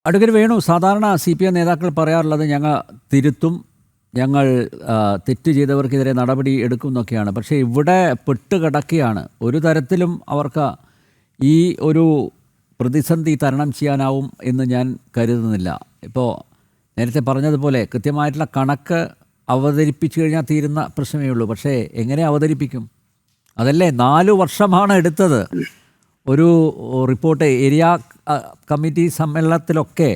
Advocate Venu, സാധാരണ CPM നേതാക്കൾ പറയാറുള്ളത് ഞങ്ങൾ തിരുത്തും, ഞങ്ങൾ തെറ്റ് ചെയ്തവർക്കെതിരെ നടപടി എടുക്കും എന്നൊക്കെയാണ്. പക്ഷേ ഇവിടെ പെട്ടുകിടക്കുകയാണ്. ഒരു തരത്തിലും അവർക്ക് ഈ ഒരു പ്രതിസന്ധി തരണം ചെയ്യാനാവും എന്ന് ഞാൻ കരുതുന്നില്ല. ഇപ്പോൾ നേരത്തെ പറഞ്ഞതുപോലെ കൃത്യമായിട്ടുള്ള കണക്ക് അവതരിപ്പിച്ചു കഴിഞ്ഞാൽ തീരുന്ന പ്രശ്നമേ ഉള്ളൂ. പക്ഷേ എങ്ങനെ അവതരിപ്പിക്കും? അതല്ലേ 4 വർഷമാണ് എടുത്തത്. ഒരു റിപ്പോർട്ട് ഏരിയ കമ്മിറ്റി സമ്മേളനത്തിലൊക്കെ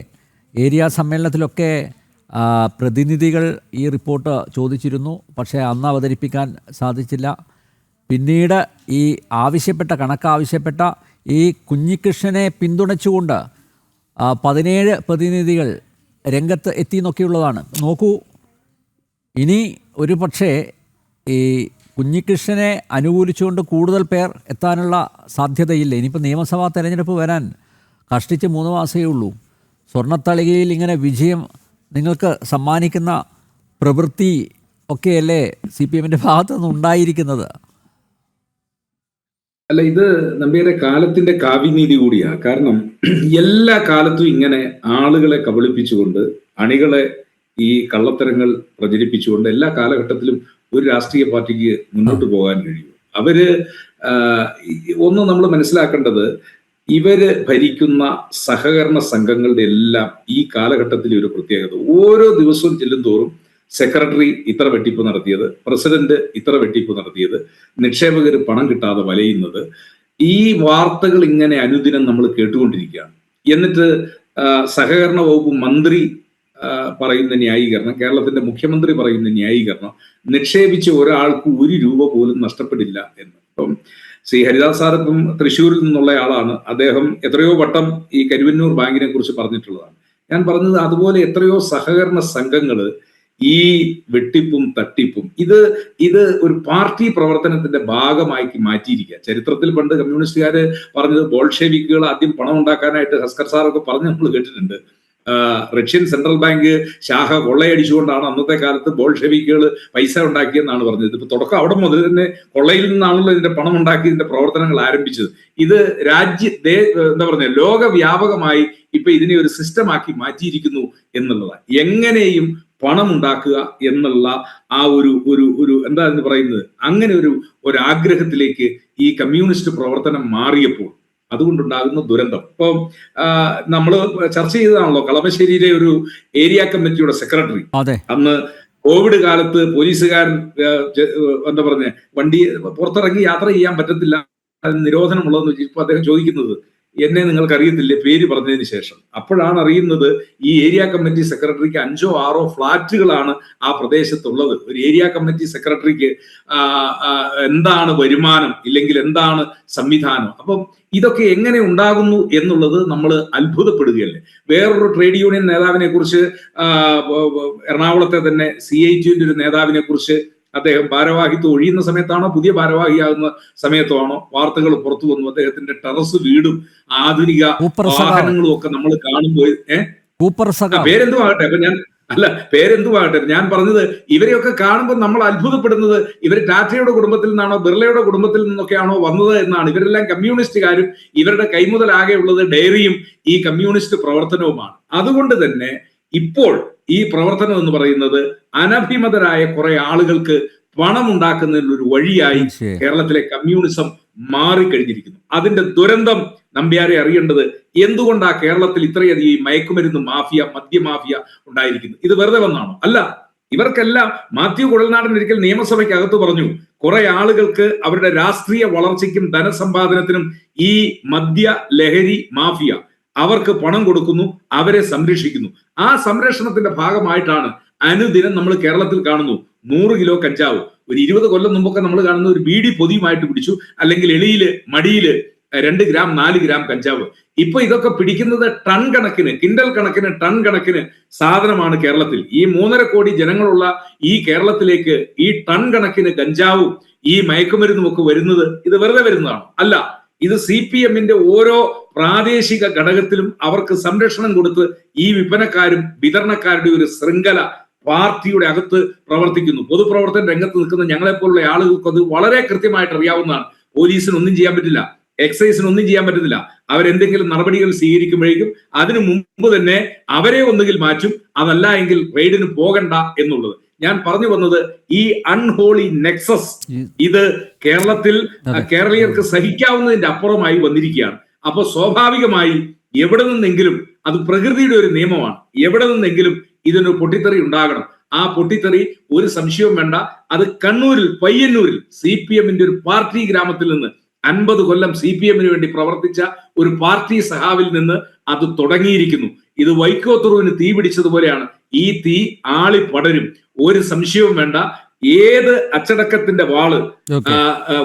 പ്രതിനിധികൾ ഈ റിപ്പോർട്ട് ചോദിച്ചിരുന്നു. പക്ഷേ അന്ന് അവതരിപ്പിക്കാൻ സാധിച്ചില്ല. പിന്നീട് ഈ കണക്കാവശ്യപ്പെട്ട ഈ കുഞ്ഞികൃഷ്ണനെ പിന്തുണച്ചുകൊണ്ട് 17 പ്രതിനിധികൾ രംഗത്ത് എത്തി എന്നൊക്കെയുള്ളതാണ്. നോക്കൂ, ഇനി ഒരു പക്ഷേ ഈ കുഞ്ഞികൃഷ്ണനെ അനുകൂലിച്ചുകൊണ്ട് കൂടുതൽ പേർ എത്താനുള്ള സാധ്യതയില്ല. ഇനിയിപ്പോൾ നിയമസഭാ തെരഞ്ഞെടുപ്പ് വരാൻ കഷ്ടിച്ച് 3 മാസമേ ഉള്ളൂ. സ്വർണ്ണത്തളികയിൽ ഇങ്ങനെ വിജയം നിങ്ങൾക്ക് സമ്മാനിക്കുന്ന പ്രവൃത്തി ഒക്കെയല്ലേ CPMൻ്റെ ഭാഗത്തു നിന്ന് ഉണ്ടായിരിക്കുന്നത്? അല്ല, ഇത് നമ്മുടെ കാലത്തിന്റെ കാവ്യനീതി കൂടിയാണ്. കാരണം എല്ലാ കാലത്തും ഇങ്ങനെ ആളുകളെ കബളിപ്പിച്ചുകൊണ്ട്, അണികളെ ഈ കള്ളത്തരങ്ങൾ പ്രചരിപ്പിച്ചുകൊണ്ട് എല്ലാ കാലഘട്ടത്തിലും ഒരു രാഷ്ട്രീയ പാർട്ടിക്ക് മുന്നോട്ട് പോകാൻ കഴിയും. ഒന്ന് നമ്മൾ മനസ്സിലാക്കേണ്ടത്, ഇവര് ഭരിക്കുന്ന സഹകരണ സംഘങ്ങളുടെ എല്ലാം ഈ കാലഘട്ടത്തിലെ ഒരു പ്രത്യേകത, ഓരോ ദിവസവും ചെല്ലുന്തോറും സെക്രട്ടറി ഇത്ര വെട്ടിപ്പ് നടത്തിയത്, പ്രസിഡന്റ് ഇത്ര വെട്ടിപ്പ് നടത്തിയത്, നിക്ഷേപകർ പണം കിട്ടാതെ വലയുന്നത്, ഈ വാർത്തകൾ ഇങ്ങനെ അനുദിനം നമ്മൾ കേട്ടുകൊണ്ടിരിക്കുകയാണ്. എന്നിട്ട് സഹകരണ വകുപ്പ് മന്ത്രി പറയുന്ന ന്യായീകരണം, കേരളത്തിന്റെ മുഖ്യമന്ത്രി പറയുന്ന ന്യായീകരണം, നിക്ഷേപിച്ച ഒരാൾക്ക് 1 രൂപ പോലും നഷ്ടപ്പെടില്ല എന്ന്. ഇപ്പം ശ്രീ ഹരിദാസ് സാർ ഇപ്പം തൃശ്ശൂരിൽ നിന്നുള്ള ആളാണ്. അദ്ദേഹം എത്രയോ വട്ടം ഈ കരുവന്നൂർ ബാങ്കിനെ കുറിച്ച് പറഞ്ഞിട്ടുള്ളതാണ്. ഞാൻ പറഞ്ഞത് അതുപോലെ എത്രയോ സഹകരണ സംഘങ്ങള് ഈ വെട്ടിപ്പും തട്ടിപ്പും ഇത് ഒരു പാർട്ടി പ്രവർത്തനത്തിന്റെ ഭാഗമായി മാറ്റിയിരിക്കുക. ചരിത്രത്തിൽ പണ്ട് കമ്മ്യൂണിസ്റ്റുകാര് പറഞ്ഞത് ബോൾഷെവിക്കുകൾ ആദ്യം പണം ഉണ്ടാക്കാനായിട്ട് ഹസ്കർ സാറൊക്കെ പറഞ്ഞ് നമ്മൾ കേട്ടിട്ടുണ്ട്. റഷ്യൻ സെൻട്രൽ ബാങ്ക് ശാഖ കൊള്ളയടിച്ചുകൊണ്ടാണ് അന്നത്തെ കാലത്ത് ബോൾഷെവിക്കുകൾ പൈസ ഉണ്ടാക്കിയെന്നാണ് പറഞ്ഞത്. ഇപ്പൊ തുടക്കം അവിടെ മുതൽ തന്നെ കൊള്ളയിൽ നിന്നാണല്ലോ ഇതിന്റെ പണം ഉണ്ടാക്കി ഇതിന്റെ പ്രവർത്തനങ്ങൾ ആരംഭിച്ചത്. ഇത് ലോകവ്യാപകമായി ഇപ്പൊ ഇതിനെ ഒരു സിസ്റ്റമാക്കി മാറ്റിയിരിക്കുന്നു എന്നുള്ളതാണ്. എങ്ങനെയും പണം ഉണ്ടാക്കുക എന്നുള്ള ആ ഒരു എന്താ എന്ന് പറയുന്നത്, അങ്ങനെ ഒരു ആഗ്രഹത്തിലേക്ക് ഈ കമ്മ്യൂണിസ്റ്റ് പ്രവർത്തനം മാറിയപ്പോൾ അതുകൊണ്ടുണ്ടാകുന്ന ദുരന്തം. ഇപ്പം നമ്മൾ ചർച്ച ചെയ്തതാണല്ലോ, കളമശ്ശേരിയിലെ ഒരു ഏരിയ കമ്മിറ്റിയുടെ സെക്രട്ടറി അന്ന് കോവിഡ് കാലത്ത് പോലീസുകാരൻ വണ്ടി പുറത്തിറങ്ങി യാത്ര ചെയ്യാൻ പറ്റത്തില്ല, അതിന് നിരോധനമുള്ളതെന്ന് വെച്ചാൽ ഇപ്പൊ അദ്ദേഹം ചോദിക്കുന്നത്, എന്നെ നിങ്ങൾക്ക് അറിയത്തില്ലേ പേര് പറഞ്ഞതിന് ശേഷം? അപ്പോഴാണ് അറിയുന്നത് ഈ ഏരിയ കമ്മിറ്റി സെക്രട്ടറിക്ക് 5ഓ 6ഓ ഫ്ലാറ്റുകളാണ് ആ പ്രദേശത്തുള്ളത്. ഒരു ഏരിയ കമ്മിറ്റി സെക്രട്ടറിക്ക് എന്താണ് വരുമാനം, ഇല്ലെങ്കിൽ എന്താണ് സംവിധാനം? അപ്പം ഇതൊക്കെ എങ്ങനെ ഉണ്ടാകുന്നു എന്നുള്ളത് നമ്മൾ അത്ഭുതപ്പെടുകയല്ലേ. വേറൊരു ട്രേഡ് യൂണിയൻ നേതാവിനെ കുറിച്ച്, എറണാകുളത്തെ തന്നെ CITUവിന്റെ ഒരു നേതാവിനെ കുറിച്ച്, അദ്ദേഹം ഭാരവാഹിത്വം ഒഴിയുന്ന സമയത്താണോ പുതിയ ഭാരവാഹിയാകുന്ന സമയത്താണോ വാർത്തകൾ പുറത്തു വന്നു. അദ്ദേഹത്തിന്റെ ടെറസ് വീടും ആധുനിക വാഹനങ്ങളും ഒക്കെ നമ്മൾ കാണുമ്പോൾ പേരെന്തുമാകട്ടെ, ഞാൻ പറഞ്ഞത് ഇവരെയൊക്കെ കാണുമ്പോൾ നമ്മൾ അത്ഭുതപ്പെടുന്നത്, ഇവർ ടാറ്റയുടെ കുടുംബത്തിൽ നിന്നാണോ ബിർളയുടെ കുടുംബത്തിൽ നിന്നൊക്കെയാണോ വന്നത് എന്നാണ്. ഇവരെല്ലാം കമ്മ്യൂണിസ്റ്റുകാരും ഇവരുടെ കൈമുതലാകെ ഉള്ളത് ഡയറിയും ഈ കമ്മ്യൂണിസ്റ്റ് പ്രവർത്തനവുമാണ്. അതുകൊണ്ട് തന്നെ ഇപ്പോൾ ഈ പ്രവർത്തനം എന്ന് പറയുന്നത് അനഭിമതരായ കുറെ ആളുകൾക്ക് പണം ഉണ്ടാക്കുന്നതിനൊരു വഴിയായി കേരളത്തിലെ കമ്മ്യൂണിസം മാറിക്കഴിഞ്ഞിരിക്കുന്നു. അതിന്റെ ദുരന്തം നമ്പ്യാരെ അറിയേണ്ടത്, എന്തുകൊണ്ടാ കേരളത്തിൽ ഇത്രയധികം മയക്കുമരുന്ന് മാഫിയ, മദ്യമാഫിയ ഉണ്ടായിരിക്കുന്നു? ഇത് വെറുതെ വന്നാണോ? അല്ല. ഇവർക്കെല്ലാം മാത്യു കുഴൽനാടൻ ഒരിക്കൽ നിയമസഭയ്ക്കകത്ത് പറഞ്ഞു, കുറെ ആളുകൾക്ക് അവരുടെ രാഷ്ട്രീയ വളർച്ചയ്ക്കും ധനസമ്പാദനത്തിനും ഈ മദ്യ ലഹരി മാഫിയ അവർക്ക് പണം കൊടുക്കുന്നു, അവരെ സംരക്ഷിക്കുന്നു. ആ സംരക്ഷണത്തിന്റെ ഭാഗമായിട്ടാണ് അനുദിനം നമ്മൾ കേരളത്തിൽ കാണുന്നു 100 കിലോ കഞ്ചാവ്. ഒരു 20 കൊല്ലം മുമ്പൊക്കെ നമ്മൾ കാണുന്ന ഒരു ബീഡി പൊതിയുമായിട്ട് പിടിച്ചു, അല്ലെങ്കിൽ എളിയില് മടിയില് 2 ഗ്രാം 4 ഗ്രാം കഞ്ചാവ്. ഇപ്പൊ ഇതൊക്കെ പിടിക്കുന്നത് ടൺ കണക്കിന്, കിൻഡൽ കണക്കിന്, ടൺ കണക്കിന് സാധനമാണ് കേരളത്തിൽ. ഈ 3.5 കോടി ജനങ്ങളുള്ള ഈ കേരളത്തിലേക്ക് ഈ ടൺ കണക്കിന് കഞ്ചാവും ഈ മയക്കുമരുന്നും ഒക്കെ വരുന്നത് ഇത് വെറുതെ വരുന്നതാണോ? അല്ല. ഇത് CPMന്റെ ഓരോ പ്രാദേശിക ഘടകത്തിലും അവർക്ക് സംരക്ഷണം കൊടുത്ത് ഈ വിപണക്കാരും വിതരണക്കാരുടെ ഒരു ശൃംഖല പാർട്ടിയുടെ അകത്ത് പ്രവർത്തിക്കുന്നു. പൊതുപ്രവർത്തന രംഗത്ത് നിൽക്കുന്ന ഞങ്ങളെപ്പോലുള്ള ആളുകൾക്ക് അത് വളരെ കൃത്യമായിട്ട് അറിയാവുന്നതാണ്. പോലീസിന് ഒന്നും ചെയ്യാൻ പറ്റില്ല, എക്സൈസിന് ഒന്നും ചെയ്യാൻ പറ്റത്തില്ല. അവരെന്തെങ്കിലും നടപടികൾ സ്വീകരിക്കുമ്പോഴേക്കും അതിനു മുമ്പ് തന്നെ അവരെ ഒന്നുകിൽ മാറ്റും, അതല്ല എങ്കിൽ റെയ്ഡിന് പോകണ്ട എന്നുള്ളത്. ഞാൻ പറഞ്ഞു വന്നത് ഈ അൺഹോളി നെക്സസ് ഇത് കേരളത്തിൽ കേരളീയർക്ക് സഹിക്കാവുന്നതിന്റെ അപ്പുറമായി വന്നിരിക്കുകയാണ്. അപ്പൊ സ്വാഭാവികമായി എവിടെ നിന്നെങ്കിലും, അത് പ്രകൃതിയുടെ ഒരു നിയമമാണ്, എവിടെ നിന്നെങ്കിലും ഇതിനൊരു പൊട്ടിത്തെറി ഉണ്ടാകണം. ആ പൊട്ടിത്തെറി ഒരു സംശയവും വേണ്ട. അത് കണ്ണൂരിൽ പയ്യന്നൂരിൽ CPM-ന്റെ ഒരു പാർട്ടി ഗ്രാമത്തിൽ നിന്ന് 50 കൊല്ലം CPM-ന് വേണ്ടി പ്രവർത്തിച്ച ഒരു പാർട്ടി സഹാവിൽ നിന്ന് അത് തുടങ്ങിയിരിക്കുന്നു. ഇത് വൈക്കോ തുറുവിന് തീ പിടിച്ചതുപോലെയാണ്. ഈ തീ ആളി പടരും, ഒരു സംശയവും വേണ്ട. ഏത് അച്ചടക്കത്തിന്റെ വാള്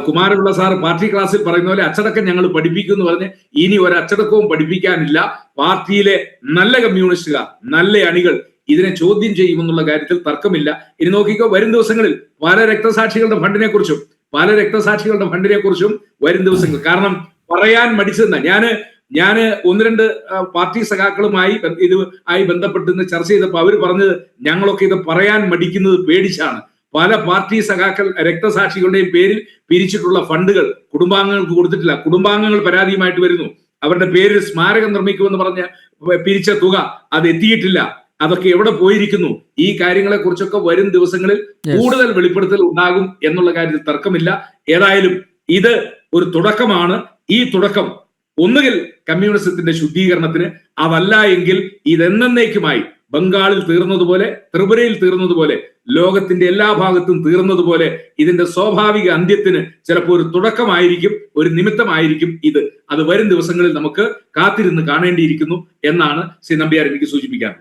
കുമാരപിള്ള സാർ പാർട്ടി ക്ലാസ്സിൽ പറയുന്ന പോലെ അച്ചടക്കം ഞങ്ങൾ പഠിപ്പിക്കും എന്ന് പറഞ്ഞ് ഇനി ഒരു അച്ചടക്കവും പഠിപ്പിക്കാനില്ല. പാർട്ടിയിലെ നല്ല കമ്മ്യൂണിസ്റ്റുകാർ, നല്ല അണികൾ ഇതിനെ ചോദ്യം ചെയ്യുമെന്നുള്ള കാര്യത്തിൽ തർക്കമില്ല. ഇനി നോക്കിക്കോ, വരും ദിവസങ്ങളിൽ പല രക്തസാക്ഷികളുടെ ഫണ്ടിനെ കുറിച്ചും വരും ദിവസങ്ങൾ, കാരണം പറയാൻ മടിച്ചതെന്ന ഞാന് ഒന്ന് രണ്ട് പാർട്ടി സഖാക്കളുമായി ആയി ബന്ധപ്പെട്ട് ചർച്ച ചെയ്തപ്പോൾ അവർ പറഞ്ഞത് ഞങ്ങളൊക്കെ ഇത് പറയാൻ മടിക്കുന്നത് പേടിച്ചാണ്. പല പാർട്ടി സഖാക്കൾ രക്തസാക്ഷികളുടെയും പേരിൽ പിരിച്ചിട്ടുള്ള ഫണ്ടുകൾ കുടുംബാംഗങ്ങൾക്ക് കൊടുത്തിട്ടില്ല. കുടുംബാംഗങ്ങൾ പരാതിയുമായിട്ട് വരുന്നു. അവരുടെ പേരിൽ സ്മാരകം നിർമ്മിക്കുമെന്ന് പറഞ്ഞ പിരിച്ച തുക അത് എത്തിയിട്ടില്ല. അതൊക്കെ എവിടെ പോയിരിക്കുന്നു? ഈ കാര്യങ്ങളെ കുറിച്ചൊക്കെ വരും ദിവസങ്ങളിൽ കൂടുതൽ വെളിപ്പെടുത്തൽ ഉണ്ടാകും എന്നുള്ള കാര്യത്തിൽ തർക്കമില്ല. ഏതായാലും ഇത് ഒരു തുടക്കമാണ്. ഈ തുടക്കം ഒന്നുകിൽ കമ്മ്യൂണിസത്തിന്റെ ശുദ്ധീകരണത്തിന്, അതല്ല എങ്കിൽ ഇതെന്നേക്കുമായി ബംഗാളിൽ തീർന്നതുപോലെ, ത്രിപുരയിൽ തീർന്നതുപോലെ, ലോകത്തിന്റെ എല്ലാ ഭാഗത്തും തീർന്നതുപോലെ ഇതിന്റെ സ്വാഭാവിക അന്ത്യത്തിന് ചിലപ്പോൾ ഒരു തുടക്കമായിരിക്കും, ഒരു നിമിത്തമായിരിക്കും ഇത്. അത് വരും ദിവസങ്ങളിൽ നമുക്ക് കാത്തിരുന്ന് കാണേണ്ടിയിരിക്കുന്നു എന്നാണ് ശ്രീ നമ്പ്യാർ എനിക്ക് സൂചിപ്പിക്കാൻ.